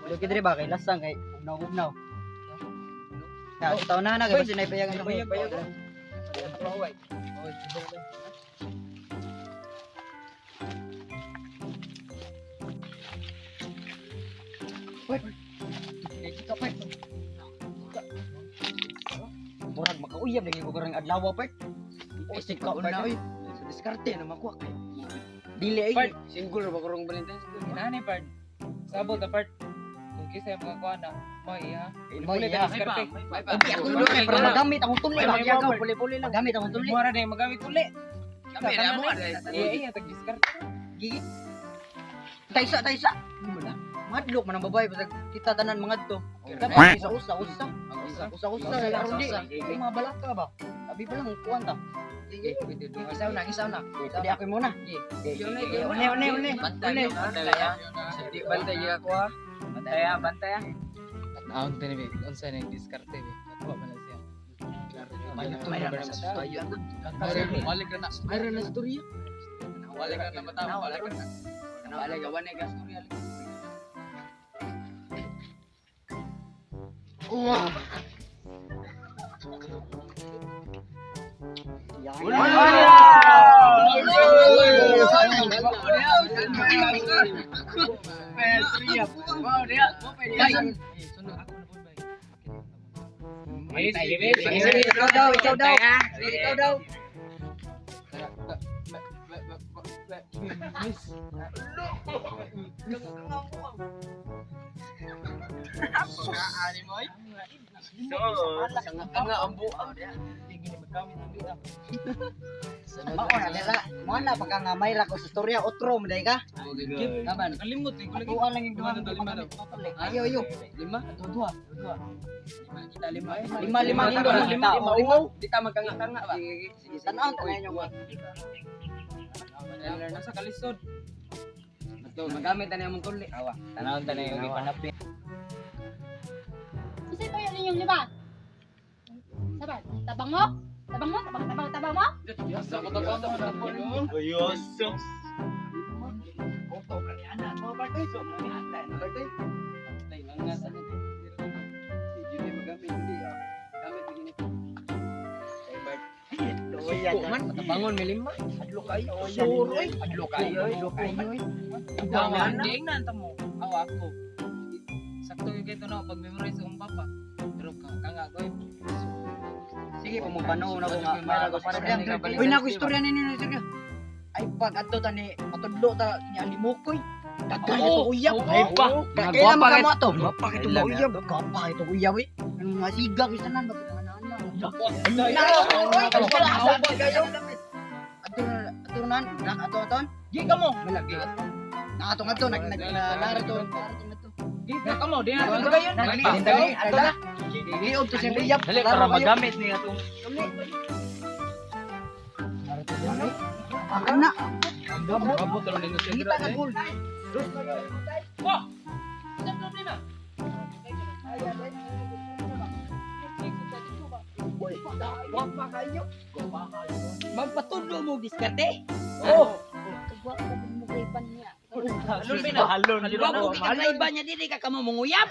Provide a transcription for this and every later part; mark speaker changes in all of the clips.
Speaker 1: Wala ka dire ba kay lasang kay ugnaw-ugnaw. Ya, taon na gabas na ipayagan ko. Murag makauyab lagi ko karang adlaw pa. Isik ka pa oy. Sa diskarte na makuha kay. Dili ay.
Speaker 2: Part, single ba karong Valentine's Day? Inani part. Sabot na part. Kung kisa yung mga kuha na, maiha.
Speaker 1: Mo iya.
Speaker 2: Diskarte.
Speaker 1: Hindi ako lulo kay pero magamit akong tuli lang. Yagaw puli-puli lang. Gamit akong tuli.
Speaker 2: Mura na yung magamit uli.
Speaker 3: Kami na mo
Speaker 2: Iya, tag-diskarte.
Speaker 1: Gigi. Taysa. Madlok man ang babae pag kita tanan mga to. Kami usa. Usa laro di. Mga balaka ba? Abi pa lang kuan ta. Isaw na. Hindi ako muna. Une.
Speaker 3: Bantay ya.
Speaker 2: Di bantay ya ko ha. Bantay. Naon tani bi, unsa na diskarte bi. Ako ba na siya.
Speaker 3: Walik ka na.
Speaker 1: Mayroon na storya.
Speaker 3: Walik ka na bataw. Walik ka na.
Speaker 1: Wala gawan na storya. Ikaw daw.
Speaker 3: Nga ang buang.
Speaker 1: Ako na nila. Mo na pagka nga may ra ko sa storya otro mo day ka.
Speaker 2: Naman, kalimot eh.
Speaker 1: Ako lang yung duha mo. Ayo.
Speaker 2: Lima?
Speaker 1: Dua.
Speaker 2: Kita lima.
Speaker 1: Lima.
Speaker 2: Di ta magkanga-kanga ba?
Speaker 1: Tanaw ta ngayon yung
Speaker 2: Nasa kalisod.
Speaker 1: Ito, magamit na yung tuli. Awa.
Speaker 2: Tanawon ta na yung ipanapin.
Speaker 4: Kasi pa yun yung lima. Sabar, tabang mo? Tabang mo?
Speaker 3: Sa ko tapos. Ayos.
Speaker 1: Oto kani anak mo ba kay so mo atan.
Speaker 2: Tay nga sa
Speaker 1: Hindi magamit hindi. Gamit begini.
Speaker 2: Bangon may lima.
Speaker 1: Adlo kayo. Suroy. Adlo kayo.
Speaker 2: Bangon ding na mo. Awa ako. Sakto yung kito na pag memorize ang papa. Pero kanga ko.
Speaker 1: Sige pa mo panahon ako nga. Mayra ko storya. Uy na ko istorya ninyo istorya. Ay pag adto ta ni matudlo ta ni Alimokoy. Daghan ito uyab.
Speaker 2: Ay pa.
Speaker 1: Kaya magkamo to. Gapa ito ba uyab? Gapa ito uyab eh. Ano nga siga kisanan ba ito Aton.
Speaker 2: Gi ka mo.
Speaker 1: Malagi. Nakatong ato naglalaro to.
Speaker 2: Gi ka mo. Di na to gayon.
Speaker 1: Ato na. Liog to siya uyab.
Speaker 2: Dali para magamit niya to.
Speaker 1: Akan na.
Speaker 2: Gabot lang ninyo siya.
Speaker 1: Kita ka gol. Wapa kayo.
Speaker 3: Magpatulo mo diskarte.
Speaker 2: Oh.
Speaker 4: Kagwa ko mo kay pan niya.
Speaker 2: Halon.
Speaker 3: Wala ko kakaiba niya dili ka kamo munguyab.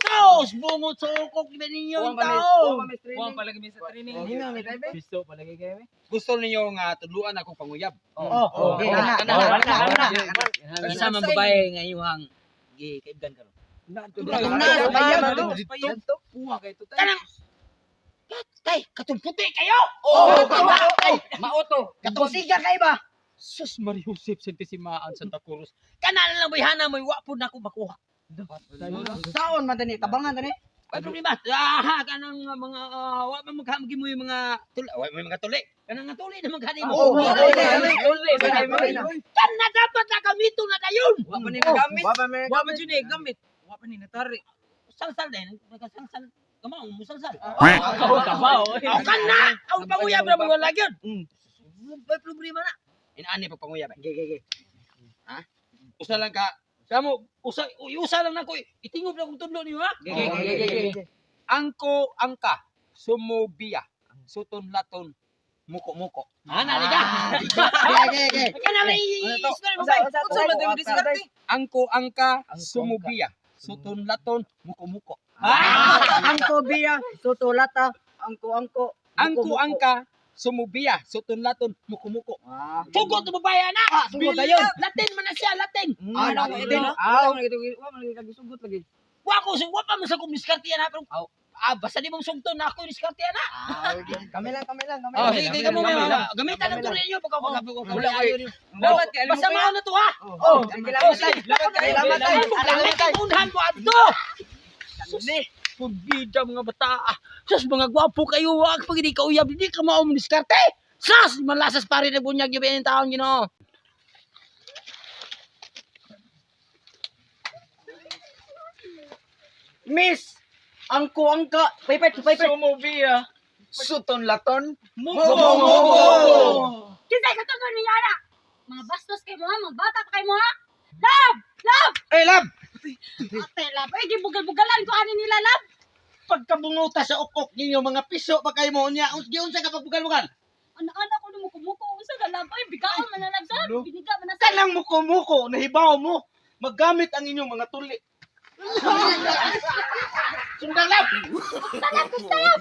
Speaker 3: Sos bungot sukok na ninyo tao.
Speaker 2: Kuwang palagi mi sa training.
Speaker 1: Pisto palagi kayo.
Speaker 3: Gusto niyo nga tudluan ako panguyab.
Speaker 1: Oh, okay. Ana.
Speaker 3: Isa man babae nga iwang gi-kaibgan karon.
Speaker 2: Kuha kay to.
Speaker 3: Kanang tay katong puti kayo.
Speaker 2: Maoto.
Speaker 1: Katong siga kay ba?
Speaker 3: Sus Maria Josep Santisimaan Santa Cruz. Kana lang bayhana mo wa pud nako makuha.
Speaker 1: Saon man tani tabangan tani.
Speaker 3: Ay problema. Kanang mga wa man maghamgi mo yung mga tuli. Wa may mga tuli. Kanang nga tuli naman gani mo. Kana dapat na kamito na dayon.
Speaker 2: Wa pa ni nagamit.
Speaker 3: Wa man jud gamit. Wa pa ni natari. Salsal din, nagasalsal. Kamao mo salsal.
Speaker 2: Kabaw.
Speaker 3: Kana, ang panguyab na mga lagyon. May problema na. Inaani pag panguyab.
Speaker 1: Ge.
Speaker 3: Ha? Usa lang ka. Samo, usa lang nako. Itingob lang kung tudlo niyo ha.
Speaker 1: Ge.
Speaker 3: Angko angka sumobia. Suton laton muko-muko. Ana ni ka.
Speaker 1: Okay.
Speaker 3: Kana may story mo bay.
Speaker 2: Unsa man tayo diskarte?
Speaker 3: Angko-angka sumubiya. Suton-laton muko-muko.
Speaker 1: Angko biya, tutulata, angko.
Speaker 3: Angko-angka sumubiya. Suton-laton muko-muko. Tugot mo ba yan na?
Speaker 1: Sugot na yun.
Speaker 3: Latin man na siya, Latin.
Speaker 2: Sugot lagi.
Speaker 3: Wa pa man sa kumiskarte yan ha. Pero, basta di mong sugton na ako diskarte yan ha.
Speaker 1: Kami lang.
Speaker 3: Oh, sige, kamo may gamitan ng tuloy niyo pagka wala kayo.
Speaker 2: Labat ka,
Speaker 3: Basta mao na to ha.
Speaker 1: Salamat tayo.
Speaker 3: Unhan ko adto. Pagida mga bata. Sus mga gwapo kayo wag pag hindi ka uyab hindi ka mao diskarte. Sas malasas pare na bunyag yung ang taon Ginoo.
Speaker 1: Miss, angko. Pipet.
Speaker 2: Sumubiya. Suton-laton.
Speaker 4: Kisay ka to niya na. Mga bastos kayo mo ha, mga bata pa kayo mo ha. Love!
Speaker 3: Hey lab,
Speaker 4: Ate, love. Ay, gibugal-bugalan ko ano nila, love.
Speaker 3: pagkabunguta sa ukok ninyo mga piso pa kayo mo niya. Giunsa ka pagbugal-bugal?
Speaker 4: Anak-anak ko na mukumuko. Usa ka, love. Ay, bigaan man na, love. Sa, biniga man na sa.
Speaker 3: Kanang muko-muko, nahibaw mo. Maggamit ang inyong mga tuli. Sundang lab!
Speaker 4: Stop!